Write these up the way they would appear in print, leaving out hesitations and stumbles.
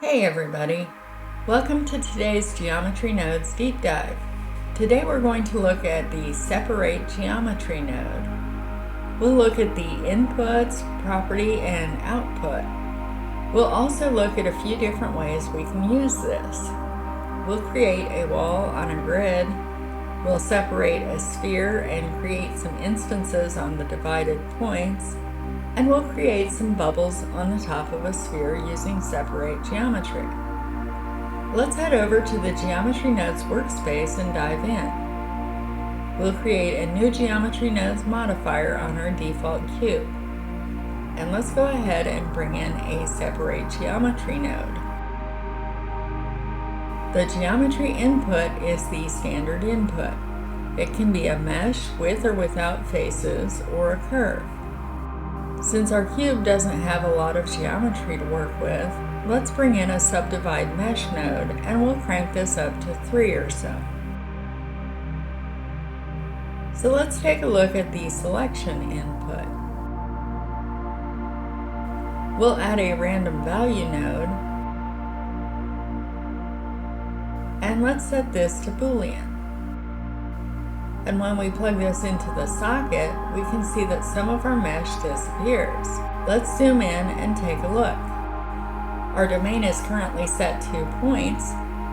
Hey everybody! Welcome to today's Geometry Nodes Deep Dive. Today we're going to look at the Separate Geometry node. We'll look at the inputs, property, and output. We'll also look at a few different ways we can use this. We'll create a wall on a grid. We'll separate a sphere and create some instances on the divided points. And we'll create some bubbles on the top of a sphere using Separate Geometry. Let's head over to the Geometry Nodes workspace and dive in. We'll create a new Geometry Nodes modifier on our default cube. And let's go ahead and bring in a Separate Geometry node. The geometry input is the standard input. It can be a mesh with or without faces or a curve. Since our cube doesn't have a lot of geometry to work with, let's bring in a subdivide mesh node and we'll crank this up to 3 or so. So let's take a look at the selection input. We'll add a random value node and let's set this to Boolean. And when we plug this into the socket, we can see that some of our mesh disappears. Let's zoom in and take a look. Our domain is currently set to points,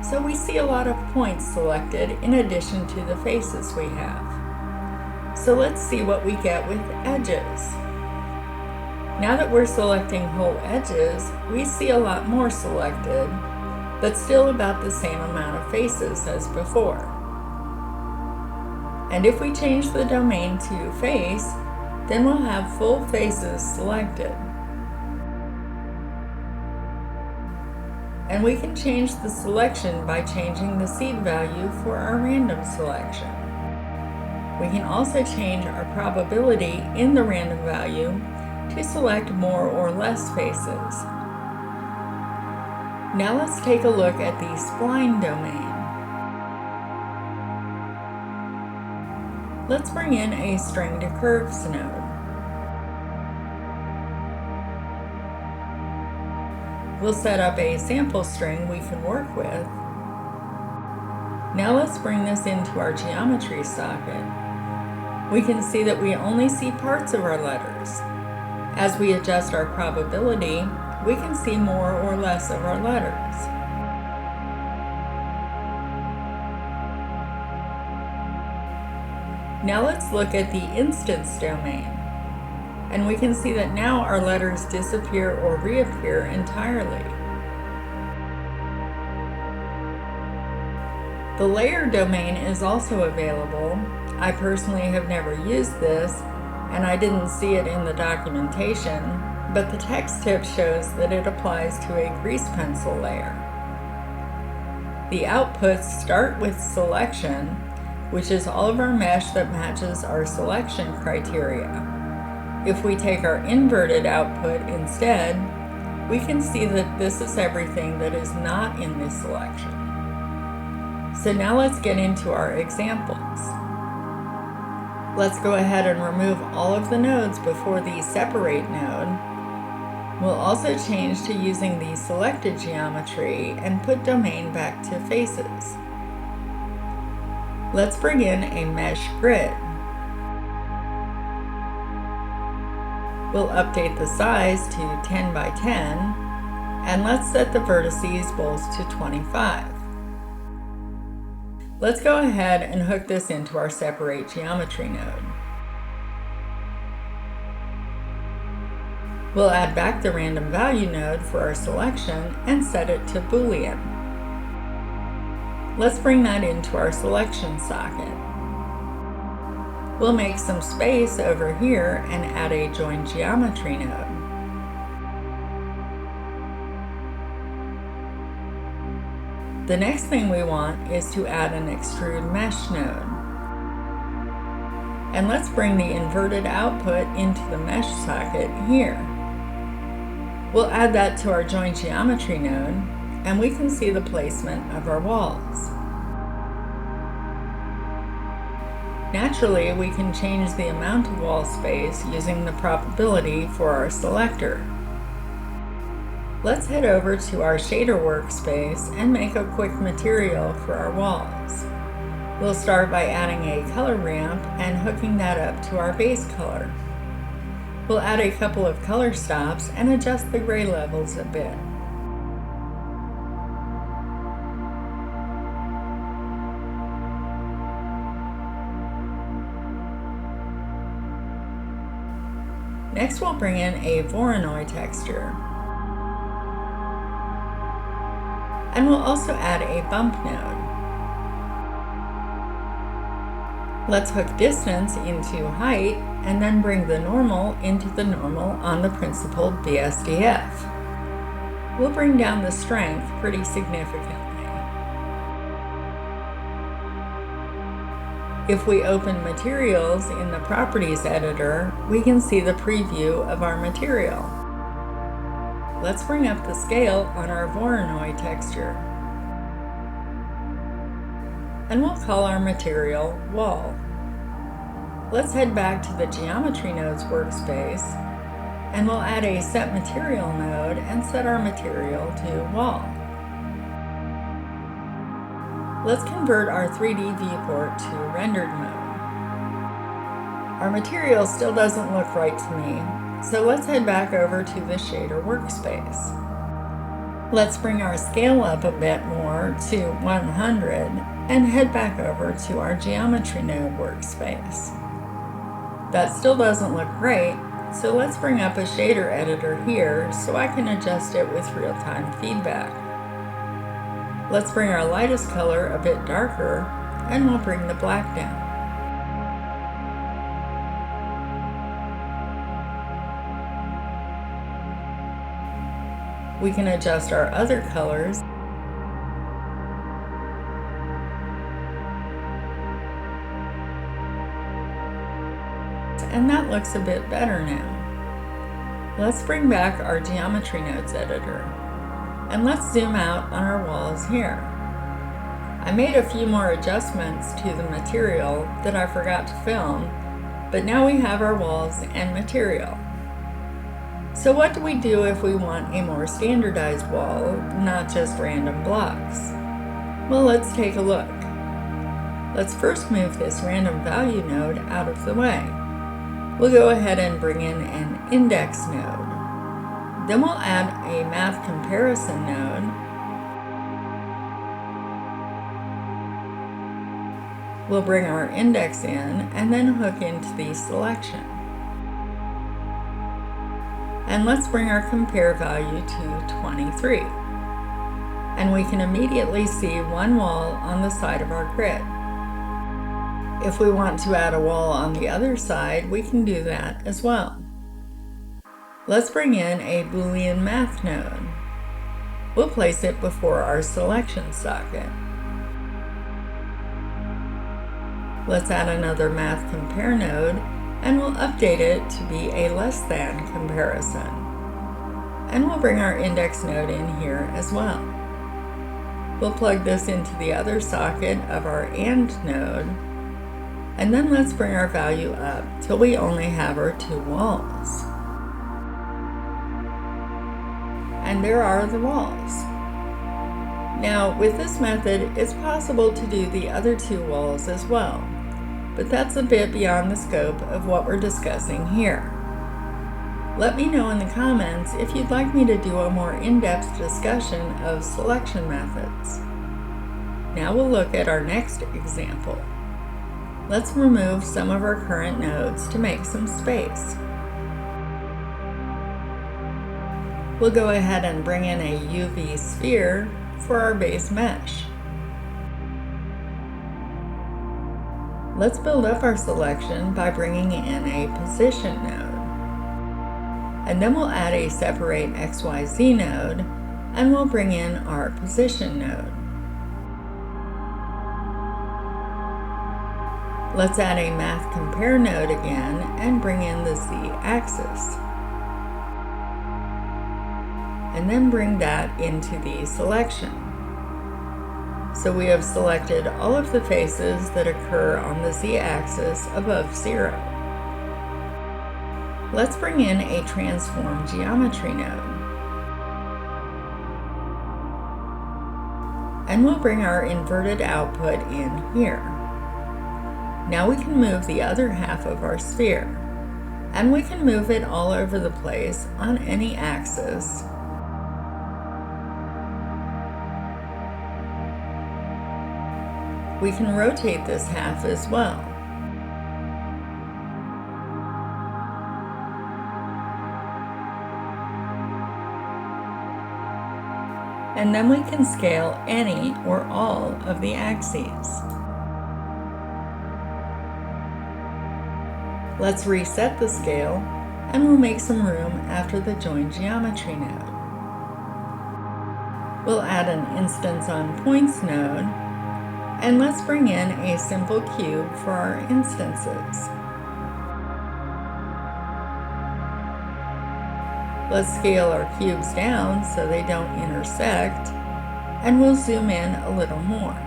so we see a lot of points selected in addition to the faces we have. So let's see what we get with edges. Now that we're selecting whole edges, we see a lot more selected, but still about the same amount of faces as before. And if we change the domain to face, then we'll have full faces selected. And we can change the selection by changing the seed value for our random selection. We can also change our probability in the random value to select more or less faces. Now let's take a look at the spline domain. Let's bring in a string to curves node. We'll set up a sample string we can work with. Now let's bring this into our geometry socket. We can see that we only see parts of our letters. As we adjust our probability, we can see more or less of our letters. Now let's look at the instance domain, and we can see that now our letters disappear or reappear entirely. The layer domain is also available. I personally have never used this, and I didn't see it in the documentation, but the text tip shows that it applies to a grease pencil layer. The outputs start with selection, which is all of our mesh that matches our selection criteria. If we take our inverted output instead, we can see that this is everything that is not in this selection. So now let's get into our examples. Let's go ahead and remove all of the nodes before the separate node. We'll also change to using the selected geometry and put domain back to faces. Let's bring in a mesh grid. We'll update the size to 10 by 10, and let's set the vertices both to 25. Let's go ahead and hook this into our Separate Geometry node. We'll add back the random value node for our selection and set it to Boolean. Let's bring that into our selection socket. We'll make some space over here and add a Join Geometry node. The next thing we want is to add an Extrude Mesh node. And let's bring the inverted output into the mesh socket here. We'll add that to our Join Geometry node, and we can see the placement of our walls. Naturally, we can change the amount of wall space using the probability for our selector. Let's head over to our shader workspace and make a quick material for our walls. We'll start by adding a color ramp and hooking that up to our base color. We'll add a couple of color stops and adjust the gray levels a bit. Next, we'll bring in a Voronoi texture. And we'll also add a bump node. Let's hook distance into height and then bring the normal into the normal on the principled BSDF. We'll bring down the strength pretty significantly. If we open materials in the properties editor, we can see the preview of our material. Let's bring up the scale on our Voronoi texture. And we'll call our material Wall. Let's head back to the Geometry Nodes workspace, and we'll add a Set Material node and set our material to Wall. Let's convert our 3D viewport to rendered mode. Our material still doesn't look right to me, so let's head back over to the shader workspace. Let's bring our scale up a bit more to 100 and head back over to our Geometry Node workspace. That still doesn't look great, so let's bring up a shader editor here so I can adjust it with real-time feedback. Let's bring our lightest color a bit darker, and we'll bring the black down. We can adjust our other colors. And that looks a bit better now. Let's bring back our Geometry Nodes editor. And let's zoom out on our walls here. I made a few more adjustments to the material that I forgot to film, but now we have our walls and material. So what do we do if we want a more standardized wall, not just random blocks? Well, let's take a look. Let's first move this random value node out of the way. We'll go ahead and bring in an index node. Then we'll add a math comparison node. We'll bring our index in and then hook into the selection. And let's bring our compare value to 23. And we can immediately see one wall on the side of our grid. If we want to add a wall on the other side, we can do that as well. Let's bring in a Boolean math node. We'll place it before our selection socket. Let's add another math compare node, and we'll update it to be a less than comparison. And we'll bring our index node in here as well. We'll plug this into the other socket of our AND node, and then let's bring our value up till we only have our two walls. And there are the walls. Now, with this method, it's possible to do the other two walls as well, but that's a bit beyond the scope of what we're discussing here. Let me know in the comments if you'd like me to do a more in-depth discussion of selection methods. Now we'll look at our next example. Let's remove some of our current nodes to make some space. We'll go ahead and bring in a UV sphere for our base mesh. Let's build up our selection by bringing in a position node. And then we'll add a separate XYZ node, and we'll bring in our position node. Let's add a math compare node again and bring in the Z-axis. And then bring that into the selection. So we have selected all of the faces that occur on the Z-axis above 0. Let's bring in a transform geometry node. and we'll bring our inverted output in here. Now we can move the other half of our sphere, and we can move it all over the place on any axis. We can rotate this half as well. And then we can scale any or all of the axes. Let's reset the scale, and we'll make some room after the Join Geometry node. We'll add an Instance on Points node, and let's bring in a simple cube for our instances. Let's scale our cubes down so they don't intersect, and we'll zoom in a little more.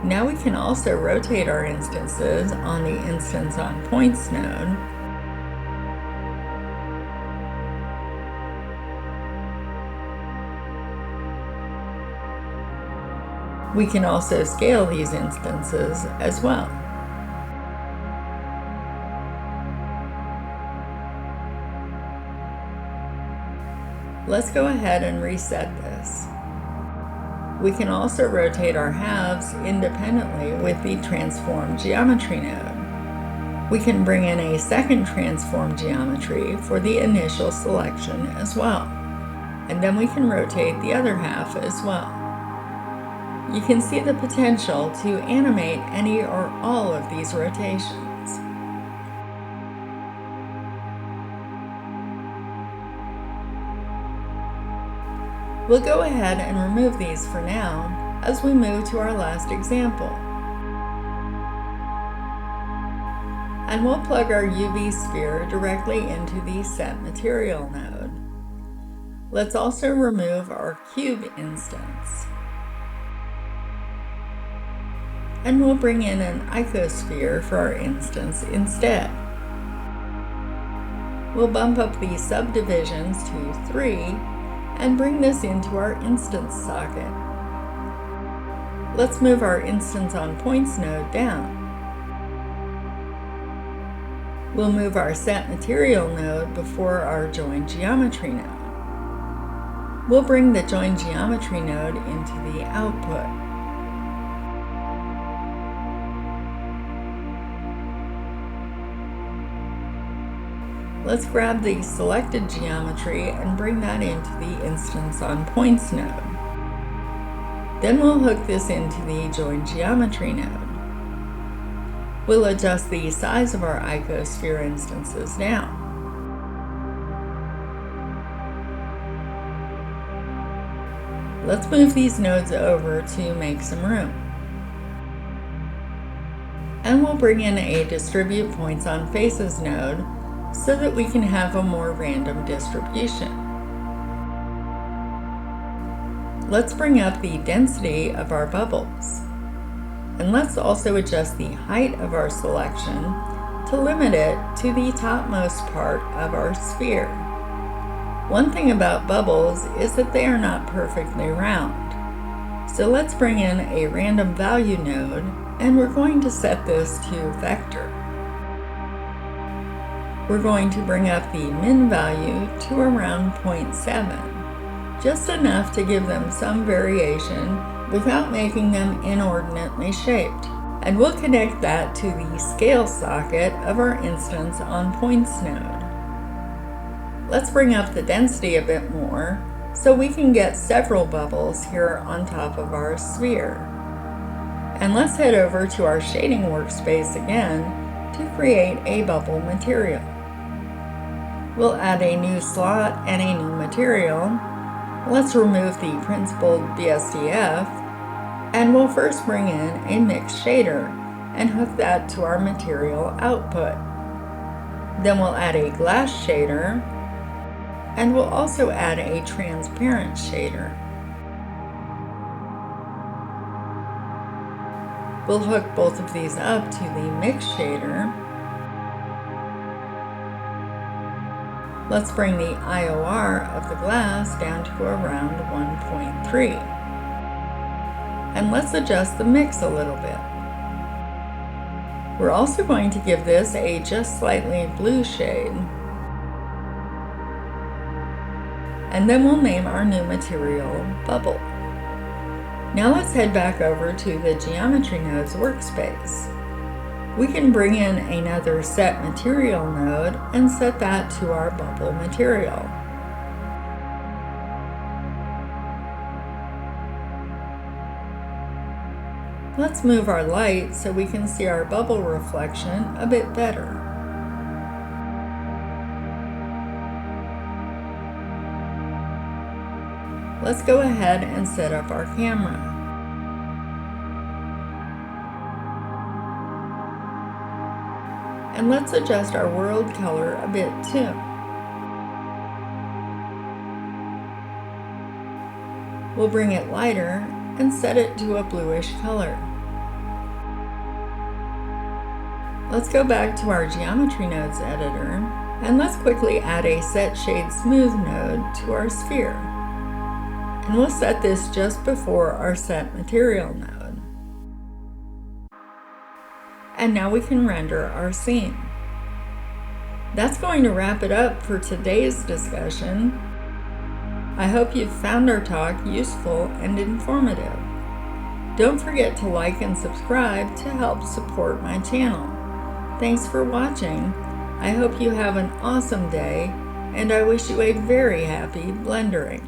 Now we can also rotate our instances on the Instance on Points node. We can also scale these instances as well. Let's go ahead and reset this. We can also rotate our halves independently with the Transform Geometry node. We can bring in a second Transform Geometry for the initial selection as well, and then we can rotate the other half as well. You can see the potential to animate any or all of these rotations. We'll go ahead and remove these for now as we move to our last example. And we'll plug our UV sphere directly into the Set Material node. Let's also remove our cube instance. And we'll bring in an icosphere for our instance instead. We'll bump up the subdivisions to 3 and bring this into our instance socket. Let's move our Instance on Points node down. We'll move our Set Material node before our Join Geometry node. We'll bring the Join Geometry node into the output. Let's grab the selected geometry and bring that into the Instance on Points node. Then we'll hook this into the Join Geometry node. We'll adjust the size of our icosphere instances down. Let's move these nodes over to make some room. And we'll bring in a Distribute Points on Faces node so that we can have a more random distribution. Let's bring up the density of our bubbles. And let's also adjust the height of our selection to limit it to the topmost part of our sphere. One thing about bubbles is that they are not perfectly round. So let's bring in a random value node, and we're going to set this to vector. We're going to bring up the min value to around 0.7, just enough to give them some variation without making them inordinately shaped. And we'll connect that to the scale socket of our Instance on Points node. Let's bring up the density a bit more so we can get several bubbles here on top of our sphere. And let's head over to our shading workspace again to create a bubble material. We'll add a new slot and a new material. Let's remove the principled BSDF, and we'll first bring in a mix shader and hook that to our material output. Then we'll add a glass shader, and we'll also add a transparent shader. We'll hook both of these up to the mix shader. Let's bring the IOR of the glass down to around 1.3. And let's adjust the mix a little bit. We're also going to give this a just slightly blue shade. And then we'll name our new material Bubble. Now let's head back over to the Geometry Nodes workspace. We can bring in another Set Material node and set that to our bubble material. Let's move our light so we can see our bubble reflection a bit better. Let's go ahead and set up our camera. And let's adjust our world color a bit too. We'll bring it lighter and set it to a bluish color. Let's go back to our Geometry Nodes editor and let's quickly add a Set Shade Smooth node to our sphere. And we'll set this just before our Set Material node. And now we can render our scene. That's going to wrap it up for today's discussion. I hope you've found our talk useful and informative. Don't forget to like and subscribe to help support my channel. Thanks for watching. I hope you have an awesome day, and I wish you a very happy blendering.